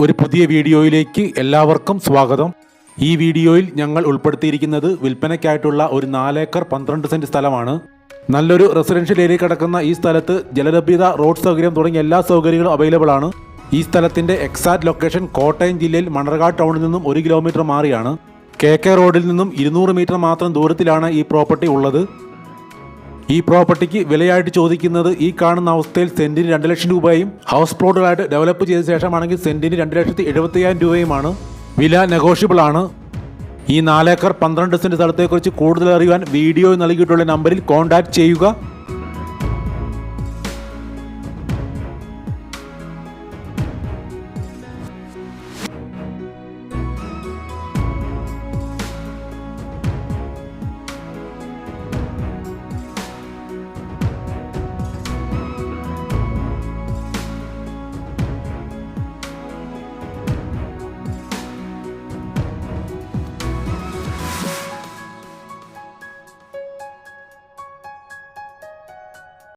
ഒരു പുതിയ വീഡിയോയിലേക്ക് എല്ലാവർക്കും സ്വാഗതം. ഈ വീഡിയോയിൽ ഞങ്ങൾ ഉൾപ്പെടുത്തിയിരിക്കുന്നത് വിൽപ്പനയ്ക്കായിട്ടുള്ള ഒരു 4 ഏക്കർ 12 സെന്റ് സ്ഥലമാണ്. നല്ലൊരു റെസിഡൻഷ്യൽ ഏരിയ കിടക്കുന്ന ഈ സ്ഥലത്ത് ജലലഭ്യത, റോഡ് സൗകര്യം തുടങ്ങിയ എല്ലാ സൗകര്യങ്ങളും അവൈലബിൾ ആണ്. ഈ സ്ഥലത്തിൻ്റെ എക്സാക്ട് ലൊക്കേഷൻ കോട്ടയം ജില്ലയിൽ മണർകാട് ടൗണിൽ നിന്നും 1 കിലോമീറ്റർ മാറിയാണ്. KK റോഡിൽ നിന്നും 200 മീറ്റർ മാത്രം ദൂരത്തിലാണ് ഈ പ്രോപ്പർട്ടി ഉള്ളത്. ഈ പ്രോപ്പർട്ടിക്ക് വിലയായിട്ട് ചോദിക്കുന്നത് ഈ കാണുന്ന അവസ്ഥയിൽ സെന്റിന് 2 ലക്ഷം രൂപയും ഹൗസ് പ്ലോട്ടുകളായിട്ട് ഡെവലപ്പ് ചെയ്ത ശേഷമാണെങ്കിൽ സെന്റിന് 2,70,000 രൂപയുമാണ്. വില നെഗോഷ്യബിൾ ആണ്. ഈ 4 ഏക്കർ 12 സെന്റ് സ്ഥലത്തെക്കുറിച്ച് കൂടുതൽ അറിയുവാൻ വീഡിയോ നൽകിയിട്ടുള്ള നമ്പറിൽ കോൺടാക്ട് ചെയ്യുക.